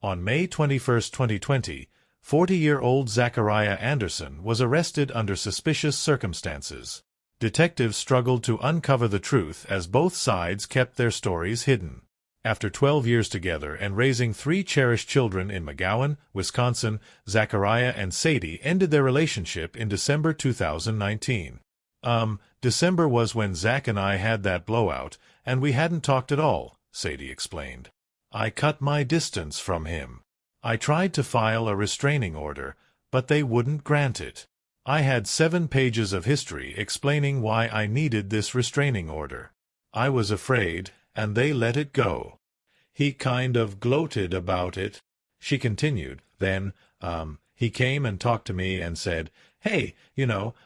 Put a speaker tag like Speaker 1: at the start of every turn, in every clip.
Speaker 1: On May 21, 2020, 40-year-old Zachariah Anderson was arrested under suspicious circumstances. Detectives struggled to uncover the truth as both sides kept their stories hidden. After 12 years together and raising 3 cherished children in McGowan, Wisconsin, Zachariah and Sadie ended their relationship in December 2019. December was when Zach and I had that blowout, and we hadn't talked at all, Sadie explained. I cut my distance from him. I tried to file a restraining order, but they wouldn't grant it. I had 7 pages of history explaining why I needed this restraining order. I was afraid, and they let it go. He kind of gloated about it. She continued. Then, he came and talked to me and said, "Hey,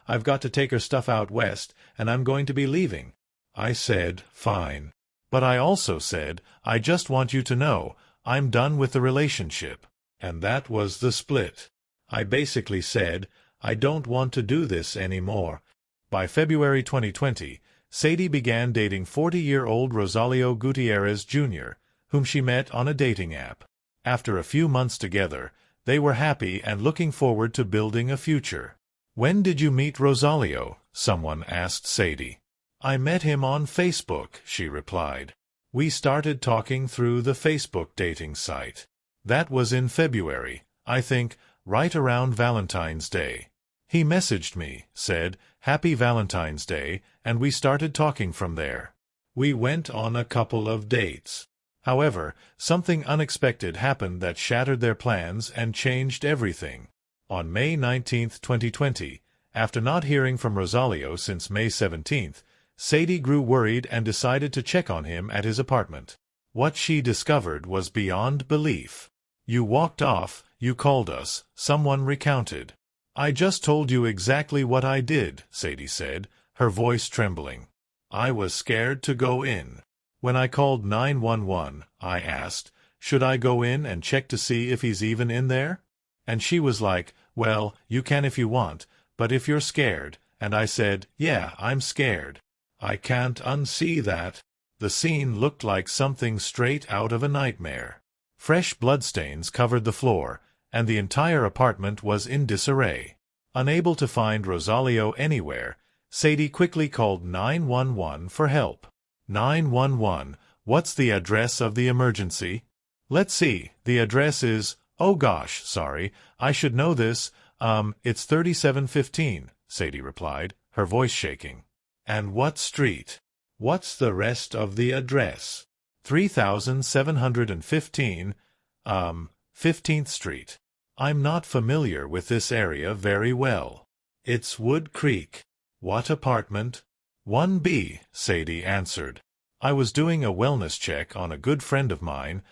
Speaker 1: I've got to take her stuff out west, and I'm going to be leaving." I said, "Fine." But I also said, "I just want you to know, I'm done with the relationship." And that was the split. I basically said, "I don't want to do this anymore." By February 2020, Sadie began dating 40-year-old Rosalio Gutierrez Jr., whom she met on a dating app. After a few months together, they were happy and looking forward to building a future. "When did you meet Rosalio?" someone asked Sadie. "I met him on Facebook," she replied. "We started talking through the Facebook dating site. That was in February, I think, right around Valentine's Day. He messaged me, said, 'Happy Valentine's Day,' and we started talking from there. We went on a couple of dates. However, something unexpected happened that shattered their plans and changed everything. On May 19, 2020, after not hearing from Rosalio since May 17, Sadie grew worried and decided to check on him at his apartment. What she discovered was beyond belief. "You walked off, you called us," someone recounted. "I just told you exactly what I did," Sadie said, her voice trembling. "I was scared to go in. When I called 911, I asked, should I go in and check to see if he's even in there? And she was like, 'Well, you can if you want, but if you're scared,' and I said, 'Yeah, I'm scared.' I can't unsee that." The scene looked like something straight out of a nightmare. Fresh bloodstains covered the floor, and the entire apartment was in disarray. Unable to find Rosalio anywhere, Sadie quickly called 911 for help. 911, what's the address of the emergency? Let's see, the address is, oh gosh, sorry, I should know this, it's 3715, Sadie replied, her voice shaking. And what street? What's the rest of the address? 3715, 15th Street. I'm not familiar with this area very well. It's Wood Creek. What apartment? 1B, Sadie answered. I was doing a wellness check on a good friend of mine,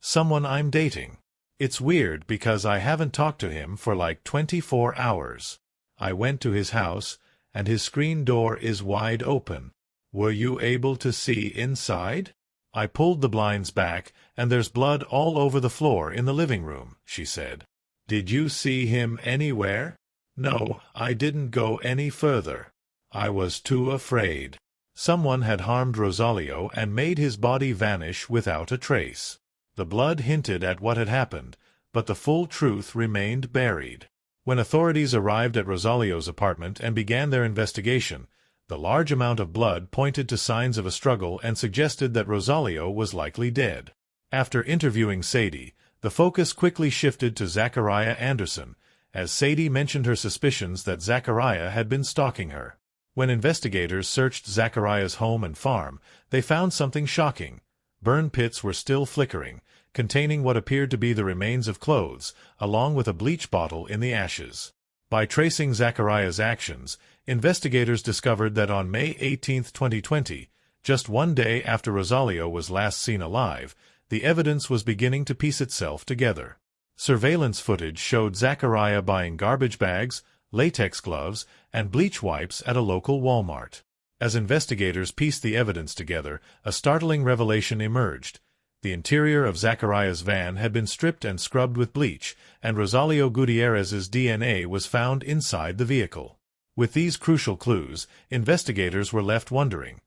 Speaker 1: someone I'm dating. It's weird because I haven't talked to him for like 24 hours. I went to his house, and his screen door is wide open. Were you able to see inside? I pulled the blinds back, and there's blood all over the floor in the living room, she said. Did you see him anywhere? No, I didn't go any further. I was too afraid. Someone had harmed Rosalio and made his body vanish without a trace. The blood hinted at what had happened, but the full truth remained buried. When authorities arrived at Rosalio's apartment and began their investigation, the large amount of blood pointed to signs of a struggle and suggested that Rosalio was likely dead. After interviewing Sadie, the focus quickly shifted to Zachariah Anderson, as Sadie mentioned her suspicions that Zachariah had been stalking her. When investigators searched Zachariah's home and farm, they found something shocking. Burn pits were still flickering, containing what appeared to be the remains of clothes, along with a bleach bottle in the ashes. By tracing Zachariah's actions, investigators discovered that on May 18, 2020, just one day after Rosalio was last seen alive, the evidence was beginning to piece itself together. Surveillance footage showed Zachariah buying garbage bags, latex gloves, and bleach wipes at a local Walmart. As investigators pieced the evidence together, a startling revelation emerged. The interior of Zachariah's van had been stripped and scrubbed with bleach, and Rosalio Gutierrez's DNA was found inside the vehicle. With these crucial clues, investigators were left wondering,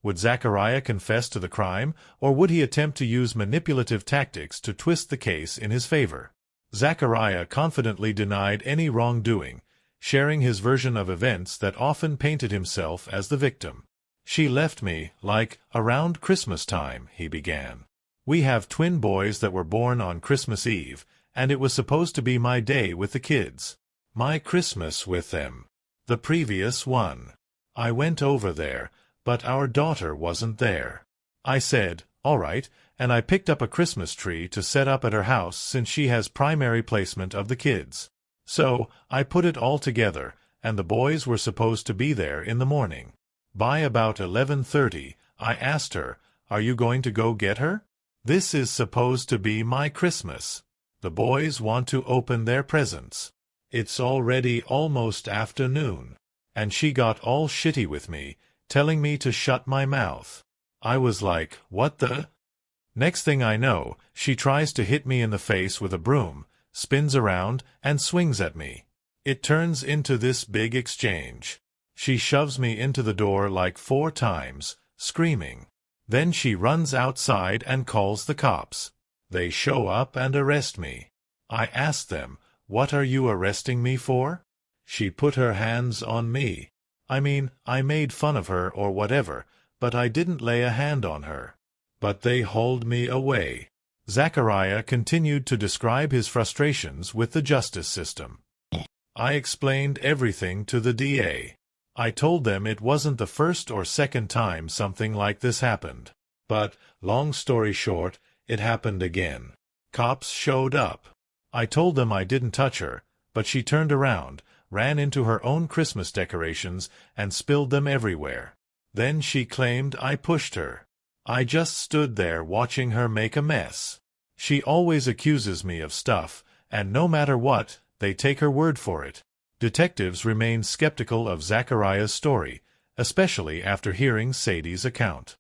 Speaker 1: Would Zachariah confess to the crime, or would he attempt to use manipulative tactics to twist the case in his favor? Zachariah confidently denied any wrongdoing, sharing his version of events that often painted himself as the victim. "She left me, around Christmas time," he began. "We have twin boys that were born on Christmas Eve, and it was supposed to be my day with the kids. My Christmas with them. The previous one. I went over there, but our daughter wasn't there. I said, all right, and I picked up a Christmas tree to set up at her house since she has primary placement of the kids. So, I put it all together, and the boys were supposed to be there in the morning. By about 11:30, I asked her, are you going to go get her? This is supposed to be my Christmas. The boys want to open their presents. It's already almost afternoon. And she got all shitty with me, telling me to shut my mouth. I was like, what the? Next thing I know, she tries to hit me in the face with a broom, spins around, and swings at me. It turns into this big exchange. She shoves me into the door like 4 times, screaming. Then she runs outside and calls the cops. They show up and arrest me. I asked them, what are you arresting me for? She put her hands on me. I mean, I made fun of her or whatever, but I didn't lay a hand on her. But they hauled me away." Zachariah continued to describe his frustrations with the justice system. "I explained everything to the DA. I told them it wasn't the first or second time something like this happened. But, long story short, it happened again. Cops showed up. I told them I didn't touch her, but she turned around, ran into her own Christmas decorations, and spilled them everywhere. Then she claimed I pushed her. I just stood there watching her make a mess. She always accuses me of stuff, and no matter what, they take her word for it." Detectives remained skeptical of Zachariah's story, especially after hearing Sadie's account.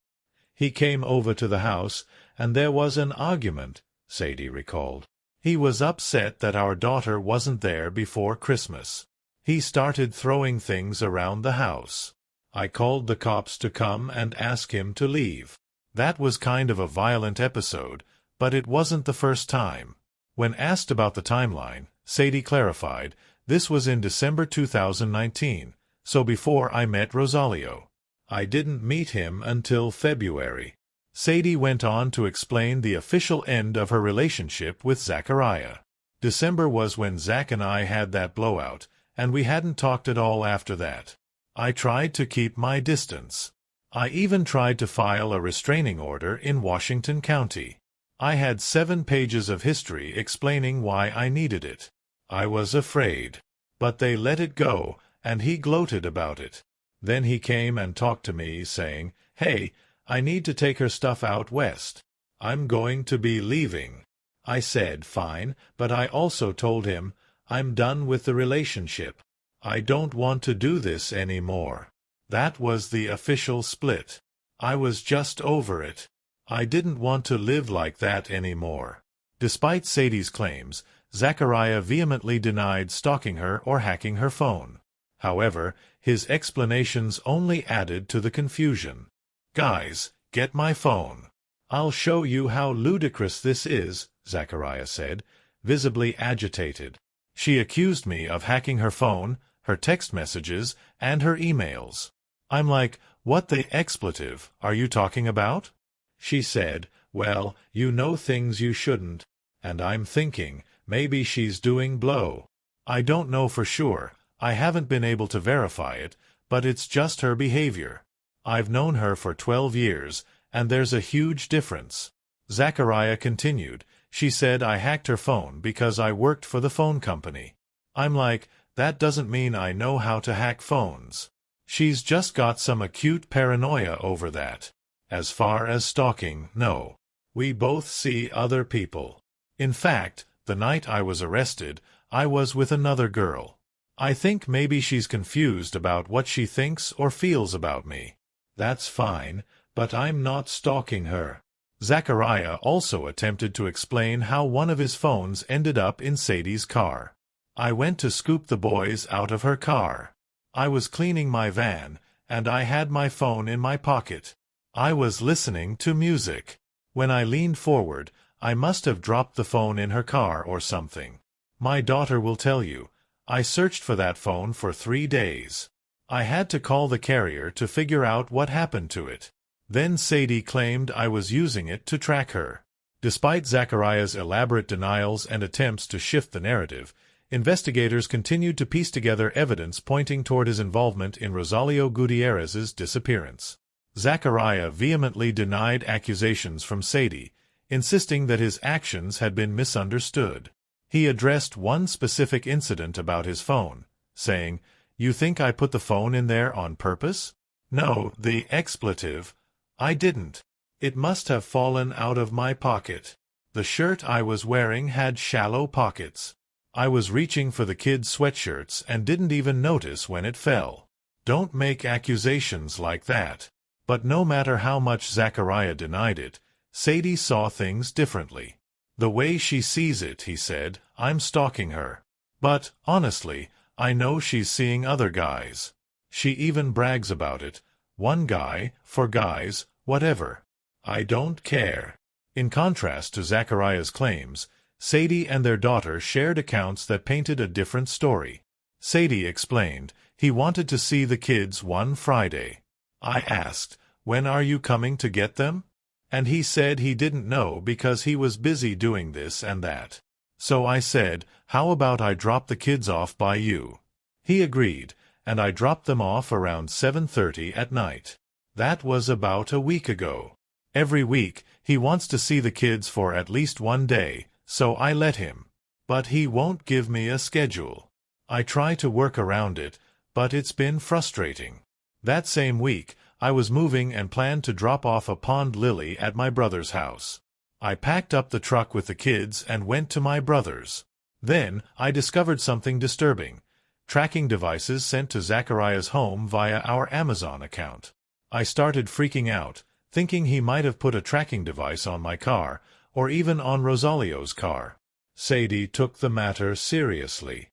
Speaker 1: "He came over to the house, and there was an argument," Sadie recalled. "He was upset that our daughter wasn't there before Christmas. He started throwing things around the house. I called the cops to come and ask him to leave. That was kind of a violent episode, but it wasn't the first time." When asked about the timeline, Sadie clarified, "This was in December 2019, so before I met Rosalio. I didn't meet him until February." Sadie went on to explain the official end of her relationship with Zachariah. "December was when Zach and I had that blowout, and we hadn't talked at all after that. I tried to keep my distance. I even tried to file a restraining order in Washington County. I had 7 pages of history explaining why I needed it. I was afraid. But they let it go, and he gloated about it. Then he came and talked to me, saying, 'Hey, I need to take her stuff out west. I'm going to be leaving.' I said, 'Fine,' but I also told him, 'I'm done with the relationship. I don't want to do this anymore.' That was the official split. I was just over it. I didn't want to live like that anymore." Despite Sadie's claims, Zachariah vehemently denied stalking her or hacking her phone. However, his explanations only added to the confusion. "Guys, get my phone. I'll show you how ludicrous this is," Zachariah said, visibly agitated. "She accused me of hacking her phone, her text messages, and her emails. I'm like, what the expletive are you talking about? She said, well, you know things you shouldn't. And I'm thinking, maybe she's doing blow. I don't know for sure. I haven't been able to verify it, but it's just her behavior. I've known her for 12 years, and there's a huge difference." Zachariah continued, "She said I hacked her phone because I worked for the phone company. I'm like, that doesn't mean I know how to hack phones. She's just got some acute paranoia over that. As far as stalking, no. We both see other people. In fact, the night I was arrested, I was with another girl. I think maybe she's confused about what she thinks or feels about me. That's fine, but I'm not stalking her." Zachariah also attempted to explain how one of his phones ended up in Sadie's car. "I went to scoop the boys out of her car. I was cleaning my van, and I had my phone in my pocket. I was listening to music. When I leaned forward, I must have dropped the phone in her car or something. My daughter will tell you. I searched for that phone for 3 days. I had to call the carrier to figure out what happened to it. Then Sadie claimed I was using it to track her. Despite Zachariah's elaborate denials and attempts to shift the narrative, investigators continued to piece together evidence pointing toward his involvement in Rosalio Gutierrez's disappearance. Zachariah vehemently denied accusations from Sadie, insisting that his actions had been misunderstood. He addressed one specific incident about his phone, saying, "You think I put the phone in there on purpose?" "No, the expletive. I didn't. It must have fallen out of my pocket. The shirt I was wearing had shallow pockets. I was reaching for the kids' sweatshirts and didn't even notice when it fell." Don't make accusations like that. But no matter how much Zachariah denied it, Sadie saw things differently. "The way she sees it," he said, "I'm stalking her. But, honestly, I know she's seeing other guys. She even brags about it. One guy, for guys, whatever. I don't care." In contrast to Zachariah's claims, Sadie and their daughter shared accounts that painted a different story. Sadie explained, "He wanted to see the kids one Friday. I asked, 'When are you coming to get them?' And he said he didn't know because he was busy doing this and that. So I said, 'How about I drop the kids off by you?' He agreed, and I dropped them off around 7:30 at night. That was about a week ago. Every week, he wants to see the kids for at least one day, so I let him. But he won't give me a schedule. I try to work around it, but it's been frustrating." That same week, I was moving and planned to drop off a pond lily at my brother's house. I packed up the truck with the kids and went to my brother's. Then, I discovered something disturbing. Tracking devices sent to Zachariah's home via our Amazon account. I started freaking out, thinking he might have put a tracking device on my car, or even on Rosalio's car. Sadie took the matter seriously.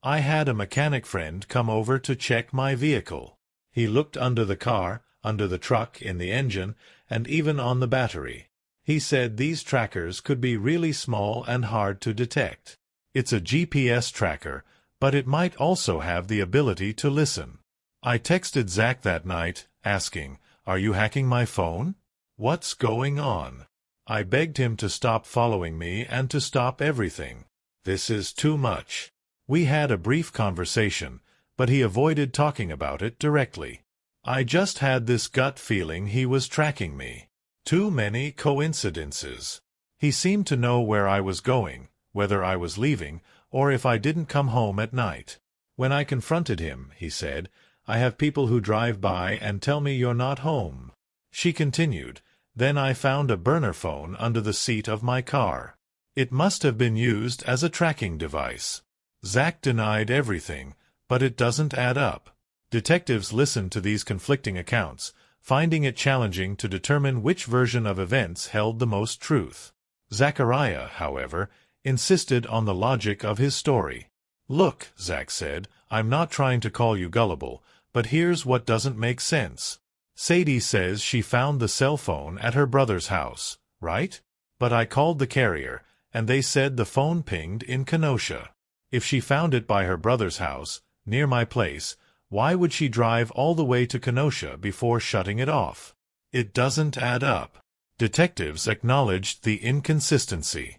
Speaker 1: I had a mechanic friend come over to check my vehicle. He looked under the car, under the truck, in the engine, and even on the battery. He said these trackers could be really small and hard to detect. It's a GPS tracker, but it might also have the ability to listen. I texted Zach that night, asking, "Are you hacking my phone? What's going on?" I begged him to stop following me and to stop everything. "This is too much." We had a brief conversation, but he avoided talking about it directly. I just had this gut feeling he was tracking me. Too many coincidences. He seemed to know where I was going, whether I was leaving, or if I didn't come home at night. When I confronted him, he said, "I have people who drive by and tell me you're not home." She continued, "Then I found a burner phone under the seat of my car. It must have been used as a tracking device." Zach denied everything, but it doesn't add up. Detectives listened to these conflicting accounts, finding it challenging to determine which version of events held the most truth. Zachariah, however, insisted on the logic of his story. "Look," Zach said, "I'm not trying to call you gullible, but here's what doesn't make sense. Sadie says she found the cell phone at her brother's house, right? But I called the carrier, and they said the phone pinged in Kenosha. If she found it by her brother's house, near my place, why would she drive all the way to Kenosha before shutting it off? It doesn't add up." Detectives acknowledged the inconsistency.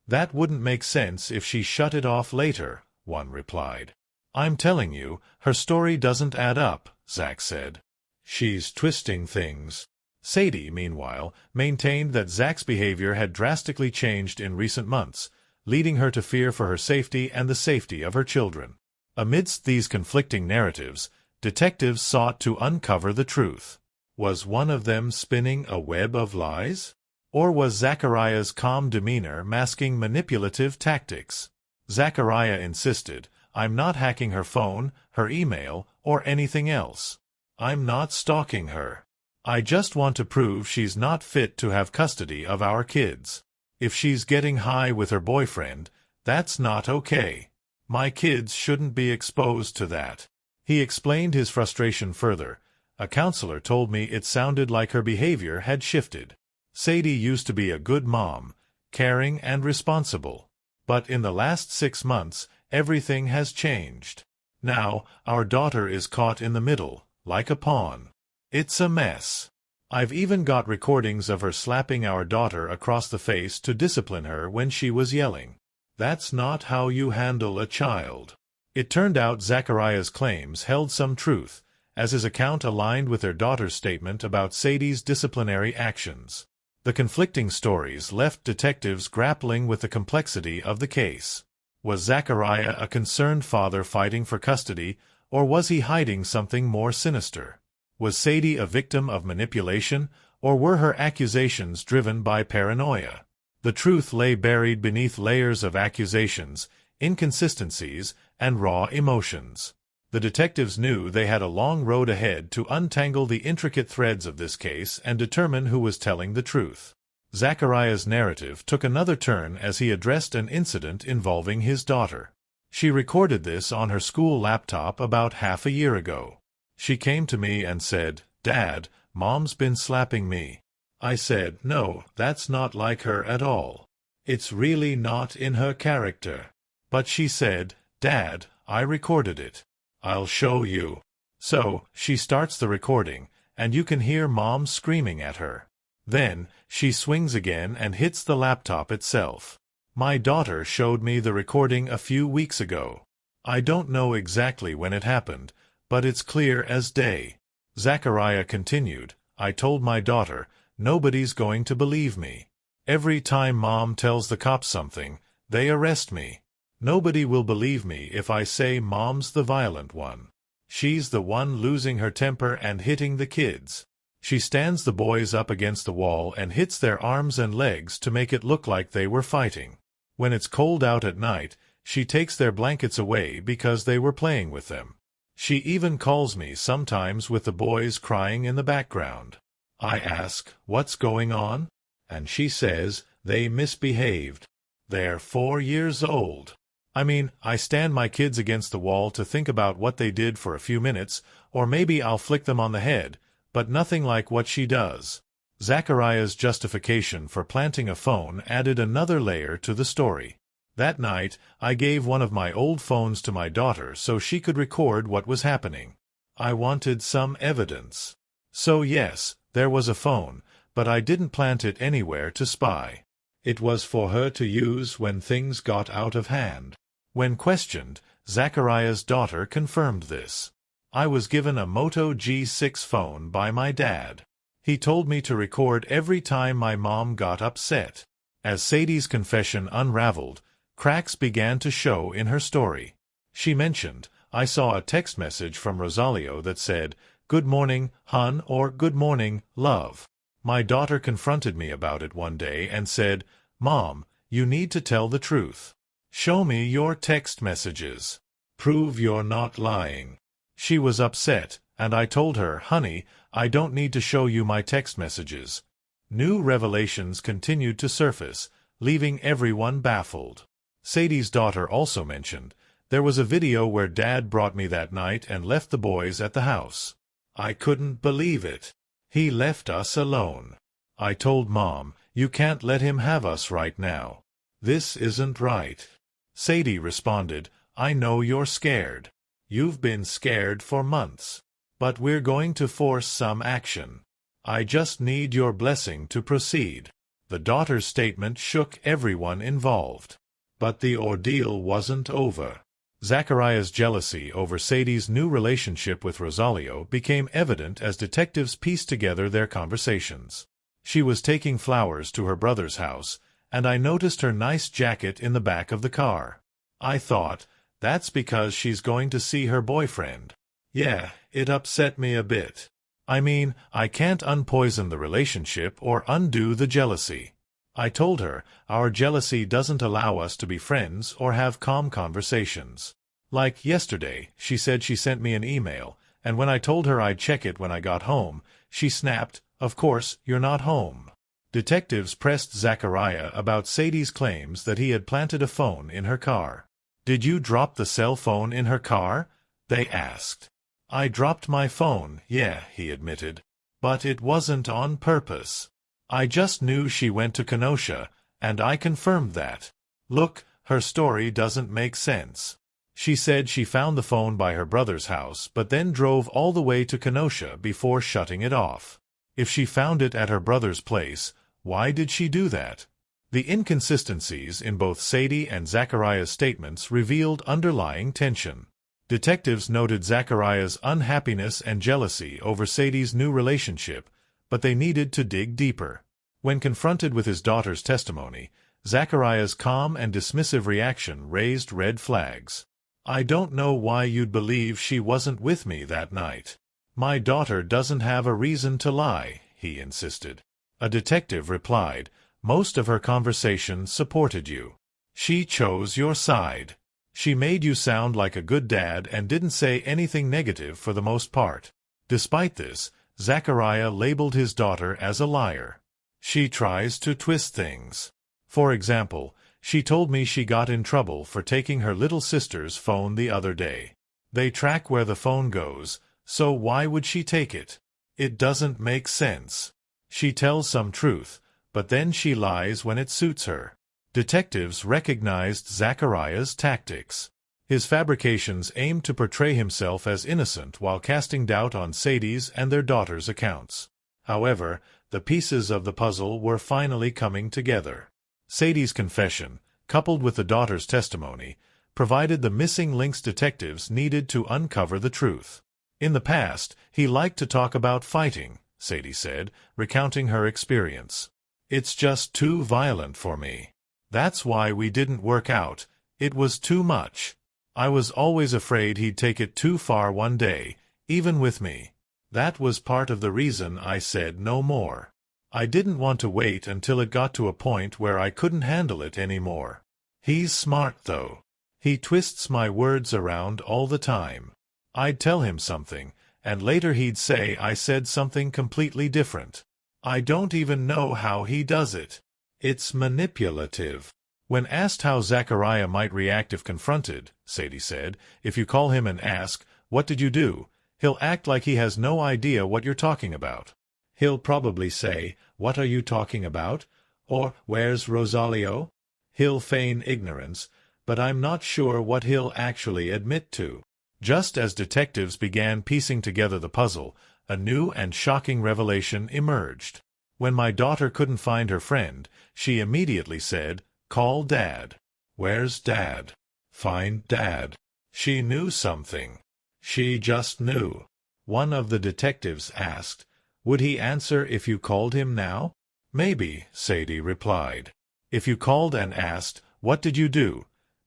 Speaker 1: "That wouldn't make sense if she shut it off later," one replied. "I'm telling you, her story doesn't add up," Zach said. "She's twisting things." Sadie, meanwhile, maintained that Zach's behavior had drastically changed in recent months, leading her to fear for her safety and the safety of her children. Amidst these conflicting narratives, detectives sought to uncover the truth. Was one of them spinning a web of lies? Or was Zachariah's calm demeanor masking manipulative tactics? Zachariah insisted, "I'm not hacking her phone, her email, or anything else. I'm not stalking her. I just want to prove she's not fit to have custody of our kids. If she's getting high with her boyfriend, that's not okay. My kids shouldn't be exposed to that." He explained his frustration further. A counselor told me it sounded like her behavior had shifted. Sadie used to be a good mom, caring and responsible. But in the last 6 months, everything has changed. Now, our daughter is caught in the middle, like a pawn. It's a mess. I've even got recordings of her slapping our daughter across the face to discipline her when she was yelling. That's not how you handle a child. It turned out Zachariah's claims held some truth, as his account aligned with their daughter's statement about Sadie's disciplinary actions. The conflicting stories left detectives grappling with the complexity of the case. Was Zachariah a concerned father fighting for custody, or was he hiding something more sinister? Was Sadie a victim of manipulation, or were her accusations driven by paranoia? The truth lay buried beneath layers of accusations, inconsistencies, and raw emotions. The detectives knew they had a long road ahead to untangle the intricate threads of this case and determine who was telling the truth. Zachariah's narrative took another turn as he addressed an incident involving his daughter. She recorded this on her school laptop about half a year ago. She came to me and said, "Dad, Mom's been slapping me." I said, "No, that's not like her at all. It's really not in her character." But she said, "Dad, I recorded it. I'll show you." So, she starts the recording, and you can hear Mom screaming at her. Then, she swings again and hits the laptop itself. My daughter showed me the recording a few weeks ago. I don't know exactly when it happened, but it's clear as day. Zachariah continued, "I told my daughter, nobody's going to believe me. Every time Mom tells the cops something, they arrest me. Nobody will believe me if I say Mom's the violent one. She's the one losing her temper and hitting the kids. She stands the boys up against the wall and hits their arms and legs to make it look like they were fighting. When it's cold out at night, she takes their blankets away because they were playing with them. She even calls me sometimes with the boys crying in the background. I ask, what's going on? And she says, they misbehaved. They're 4 years old. I mean, I stand my kids against the wall to think about what they did for a few minutes, or maybe I'll flick them on the head, but nothing like what she does." Zachariah's justification for planting a phone added another layer to the story. "That night, I gave one of my old phones to my daughter so she could record what was happening. I wanted some evidence. So yes, there was a phone, but I didn't plant it anywhere to spy. It was for her to use when things got out of hand." When questioned, Zachariah's daughter confirmed this. "I was given a Moto G6 phone by my dad. He told me to record every time my mom got upset." As Sadie's confession unraveled, cracks began to show in her story. She mentioned, "I saw a text message from Rosalio that said, 'Good morning, hun,' or 'Good morning, love.' My daughter confronted me about it one day and said, 'Mom, you need to tell the truth. Show me your text messages. Prove you're not lying.' She was upset, and I told her, 'Honey, I don't need to show you my text messages.'" New revelations continued to surface, leaving everyone baffled. Sadie's daughter also mentioned, "There was a video where Dad brought me that night and left the boys at the house. I couldn't believe it. He left us alone. I told Mom, 'You can't let him have us right now. This isn't right.' Sadie responded, 'I know you're scared. You've been scared for months. But we're going to force some action. I just need your blessing to proceed.'" The daughter's statement shook everyone involved. But the ordeal wasn't over. Zachariah's jealousy over Sadie's new relationship with Rosalio became evident as detectives pieced together their conversations. She was taking flowers to her brother's house, and I noticed her nice jacket in the back of the car. I thought, that's because she's going to see her boyfriend. Yeah, it upset me a bit. I mean, I can't unpoison the relationship or undo the jealousy. I told her, our jealousy doesn't allow us to be friends or have calm conversations. Like yesterday, she said she sent me an email, and when I told her I'd check it when I got home, she snapped, "Of course, you're not home." Detectives pressed Zachariah about Sadie's claims that he had planted a phone in her car. "Did you drop the cell phone in her car?" they asked. I dropped my phone, yeah, he admitted. But it wasn't on purpose. I just knew she went to Kenosha, and I confirmed that. Look, her story doesn't make sense. She said she found the phone by her brother's house but then drove all the way to Kenosha before shutting it off. If she found it at her brother's place, why did she do that? The inconsistencies in both Sadie and Zachariah's statements revealed underlying tension. Detectives noted Zachariah's unhappiness and jealousy over Sadie's new relationship, but they needed to dig deeper. When confronted with his daughter's testimony, Zachariah's calm and dismissive reaction raised red flags. I don't know why you'd believe she wasn't with me that night. My daughter doesn't have a reason to lie, he insisted. A detective replied, most of her conversation supported you. She chose your side. She made you sound like a good dad and didn't say anything negative for the most part. Despite this, Zachariah labeled his daughter as a liar. She tries to twist things. For example, she told me she got in trouble for taking her little sister's phone the other day. They track where the phone goes, so why would she take it? It doesn't make sense. She tells some truth, but then she lies when it suits her. Detectives recognized Zachariah's tactics. His fabrications aimed to portray himself as innocent while casting doubt on Sadie's and their daughter's accounts. However, the pieces of the puzzle were finally coming together. Sadie's confession, coupled with the daughter's testimony, provided the missing links detectives needed to uncover the truth. In the past, he liked to talk about fighting, Sadie said, recounting her experience. It's just too violent for me. That's why we didn't work out. It was too much. I was always afraid he'd take it too far one day, even with me. That was part of the reason I said no more. I didn't want to wait until it got to a point where I couldn't handle it anymore. He's smart, though. He twists my words around all the time. I'd tell him something, and later he'd say I said something completely different. I don't even know how he does it. It's manipulative. When asked how Zachariah might react if confronted, Sadie said, if you call him and ask, "What did you do?" he'll act like he has no idea what you're talking about. He'll probably say, "What are you talking about?" or "Where's Rosalio?" He'll feign ignorance, but I'm not sure what he'll actually admit to. Just as detectives began piecing together the puzzle, a new and shocking revelation emerged. When my daughter couldn't find her friend, she immediately said, "Call Dad." Where's Dad? Find Dad. She knew something. She just knew. One of the detectives asked, "Would he answer if you called him now?" "Maybe," Sadie replied. "If you called and asked, 'What did you do?'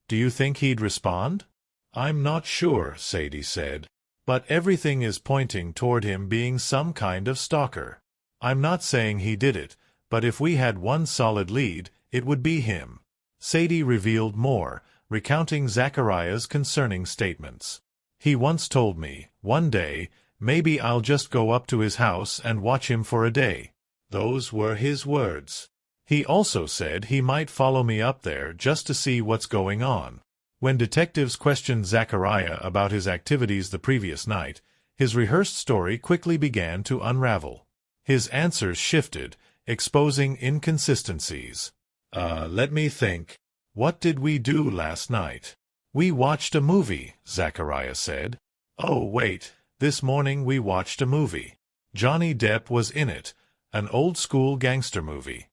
Speaker 1: do you think he'd respond?" "I'm not sure," Sadie said. "But everything is pointing toward him being some kind of stalker. I'm not saying he did it, but if we had one solid lead, it would be him." Sadie revealed more, recounting Zachariah's concerning statements. "He once told me, one day, maybe I'll just go up to his house and watch him for a day." Those were his words. He also said he might follow me up there just to see what's going on. When detectives questioned Zachariah about his activities the previous night, his rehearsed story quickly began to unravel. His answers shifted, exposing inconsistencies. Let me think. What did we do last night?" "We watched a movie," Zachariah said. "Oh, wait. This morning we watched a movie. Johnny Depp was in it, an old-school gangster movie.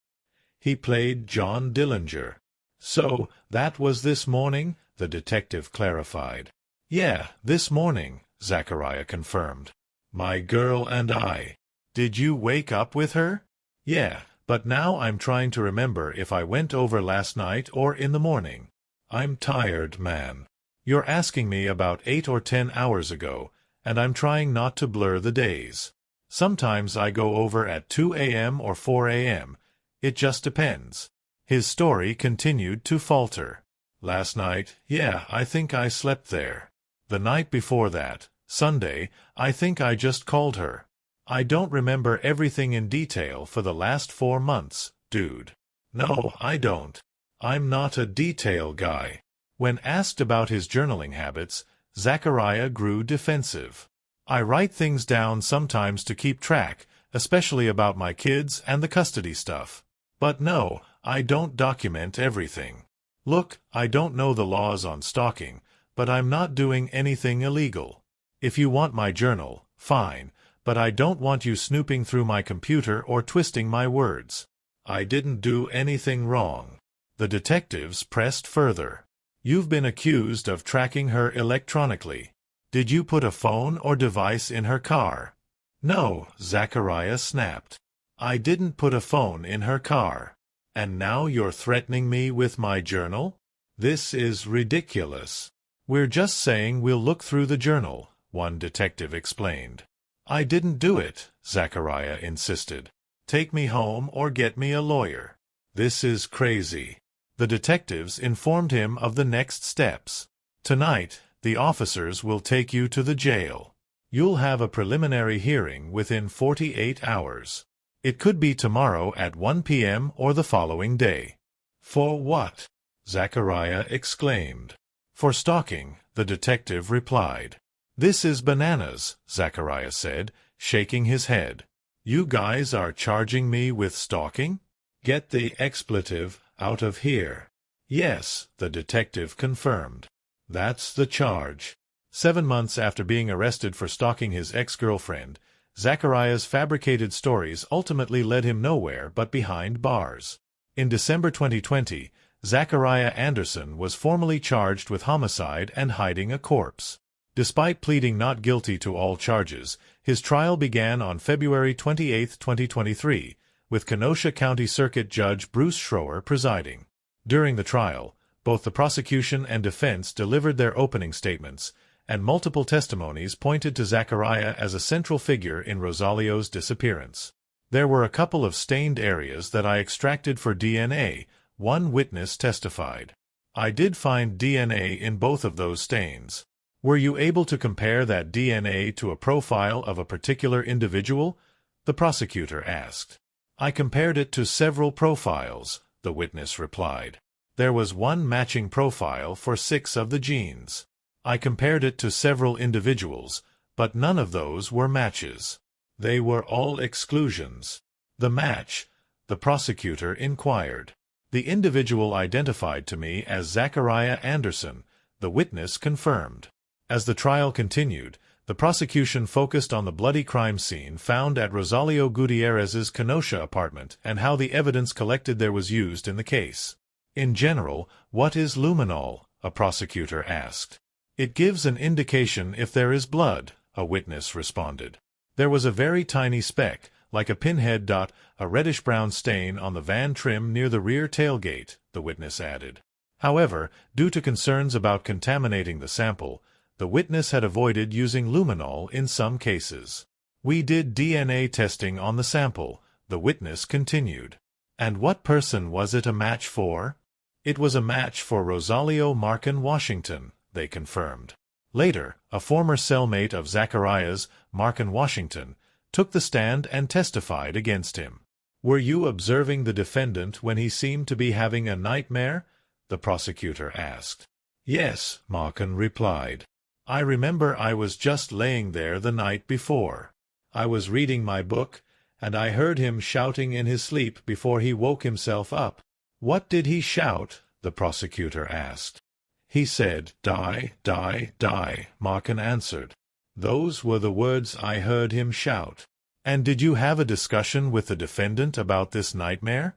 Speaker 1: He played John Dillinger." "So, that was this morning?" the detective clarified. "Yeah, this morning," Zachariah confirmed. "My girl and I." "Did you wake up with her?" "Yeah, but now I'm trying to remember if I went over last night or in the morning. I'm tired, man. You're asking me about 8 or 10 hours ago, and I'm trying not to blur the days. Sometimes I go over at 2 a.m. or 4 a.m. It just depends." His story continued to falter. "Last night, yeah, I think I slept there. The night before that, Sunday, I think I just called her. I don't remember everything in detail for the last 4 months, dude. No, I don't. I'm not a detail guy." When asked about his journaling habits, Zachariah grew defensive. I write things down sometimes to keep track, especially about my kids and the custody stuff. But no, I don't document everything. Look, I don't know the laws on stalking, but I'm not doing anything illegal. If you want my journal, fine, but I don't want you snooping through my computer or twisting my words. I didn't do anything wrong. The detectives pressed further. You've been accused of tracking her electronically. Did you put a phone or device in her car? No, Zachariah snapped. I didn't put a phone in her car. And now you're threatening me with my journal? This is ridiculous. We're just saying we'll look through the journal, one detective explained. I didn't do it, Zachariah insisted. Take me home or get me a lawyer. This is crazy. The detectives informed him of the next steps. Tonight, the officers will take you to the jail. You'll have a preliminary hearing within 48 hours. It could be tomorrow at 1 p.m. or the following day. For what? Zachariah exclaimed. For stalking, the detective replied. This is bananas, Zachariah said, shaking his head. You guys are charging me with stalking? Get the expletive out of here. Yes, the detective confirmed. That's the charge. 7 months after being arrested for stalking his ex-girlfriend, Zachariah's fabricated stories ultimately led him nowhere but behind bars. In December 2020, Zachariah Anderson was formally charged with homicide and hiding a corpse. Despite pleading not guilty to all charges, his trial began on February 28, 2023, with Kenosha County Circuit Judge Bruce Schroer presiding. During the trial, both the prosecution and defense delivered their opening statements, and multiple testimonies pointed to Zachariah as a central figure in Rosalio's disappearance. There were a couple of stained areas that I extracted for DNA, one witness testified. I did find DNA in both of those stains. Were you able to compare that DNA to a profile of a particular individual? The prosecutor asked. I compared it to several profiles, the witness replied. There was one matching profile for 6 of the genes. I compared it to several individuals, but none of those were matches. They were all exclusions. The match, the prosecutor inquired. The individual identified to me as Zachariah Anderson, the witness confirmed. As the trial continued, the prosecution focused on the bloody crime scene found at Rosalio Gutierrez's Kenosha apartment and how the evidence collected there was used in the case. In general, what is luminol? A prosecutor asked. It gives an indication if there is blood, a witness responded. There was a very tiny speck, like a pinhead dot, a reddish-brown stain on the van trim near the rear tailgate, the witness added. However, due to concerns about contaminating the sample, the witness had avoided using luminol in some cases. We did DNA testing on the sample, the witness continued. And what person was it a match for? It was a match for Rosalio Markin Washington, they confirmed. Later, a former cellmate of Zachariah's, Markin Washington, took the stand and testified against him. Were you observing the defendant when he seemed to be having a nightmare? The prosecutor asked. Yes, Markin replied. I remember I was just laying there the night before. I was reading my book, and I heard him shouting in his sleep before he woke himself up. What did he shout? The prosecutor asked. He said, "Die, die, die," Markin answered. Those were the words I heard him shout. And did you have a discussion with the defendant about this nightmare?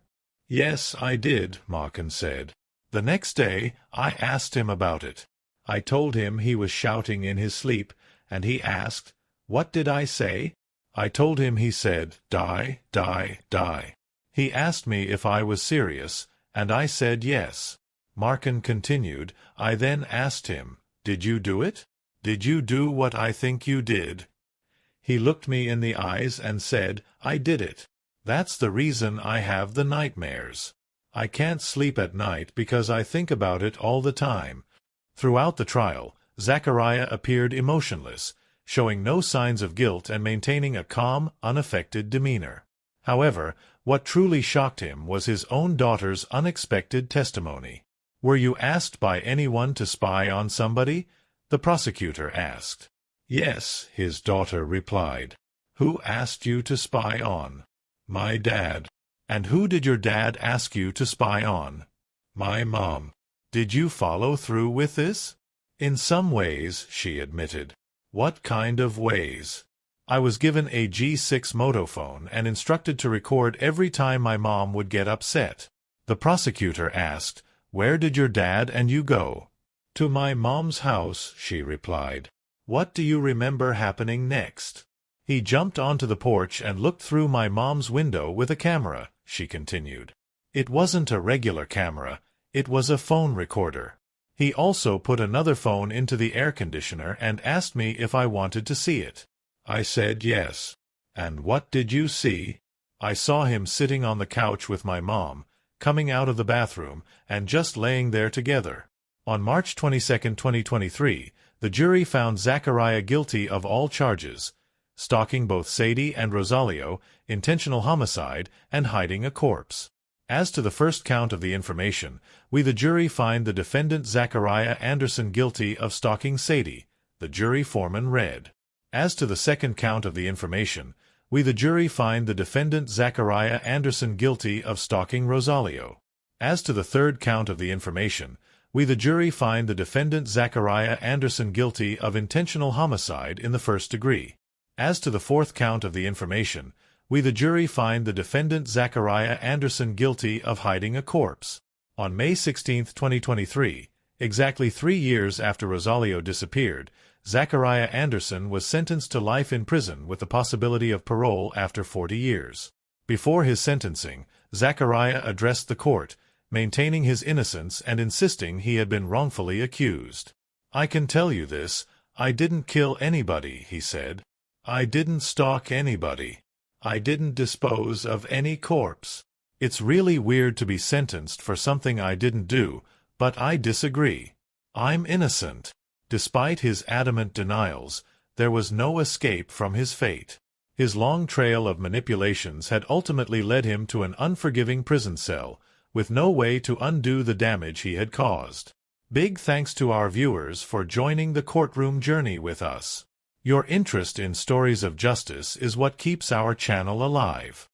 Speaker 1: Yes, I did, Markin said. The next day, I asked him about it. I told him he was shouting in his sleep, and he asked, "What did I say?" I told him he said, "Die, die, die." He asked me if I was serious, and I said yes. Markin continued, I then asked him, "Did you do it? Did you do what I think you did?" He looked me in the eyes and said, "I did it. That's the reason I have the nightmares. I can't sleep at night because I think about it all the time." Throughout the trial, Zachariah appeared emotionless, showing no signs of guilt and maintaining a calm, unaffected demeanor. However, what truly shocked him was his own daughter's unexpected testimony. "Were you asked by anyone to spy on somebody?" the prosecutor asked. "Yes," his daughter replied. "Who asked you to spy on?" "My dad." "And who did your dad ask you to spy on?" "My mom." "Did you follow through with this?" "In some ways," she admitted. "What kind of ways?" "I was given a G6 motophone and instructed to record every time my mom would get upset." The prosecutor asked, "Where did your dad and you go?" "To my mom's house," she replied. "What do you remember happening next?" "He jumped onto the porch and looked through my mom's window with a camera," she continued. "It wasn't a regular camera, it was a phone recorder. He also put another phone into the air conditioner and asked me if I wanted to see it. I said yes." "And what did you see?" "I saw him sitting on the couch with my mom, coming out of the bathroom, and just laying there together." On March 22, 2023, the jury found Zachariah guilty of all charges: stalking both Sadie and Rosalio, intentional homicide, and hiding a corpse. As to the first count of the information, we the jury find the defendant Zachariah Anderson guilty of stalking Sadie, the jury foreman read. As to the second count of the information, we the jury find the defendant Zachariah Anderson guilty of stalking Rosalio. As to the third count of the information, we the jury find the defendant Zachariah Anderson guilty of intentional homicide in the first degree. As to the fourth count of the information, we the jury find the defendant Zachariah Anderson guilty of hiding a corpse. On May 16, 2023, exactly 3 years after Rosalio disappeared, Zachariah Anderson was sentenced to life in prison with the possibility of parole after 40 years. Before his sentencing, Zachariah addressed the court, maintaining his innocence and insisting he had been wrongfully accused. "I can tell you this, I didn't kill anybody," he said. "I didn't stalk anybody. I didn't dispose of any corpse. It's really weird to be sentenced for something I didn't do, but I disagree. I'm innocent." Despite his adamant denials, there was no escape from his fate. His long trail of manipulations had ultimately led him to an unforgiving prison cell, with no way to undo the damage he had caused. Big thanks to our viewers for joining the courtroom journey with us. Your interest in stories of justice is what keeps our channel alive.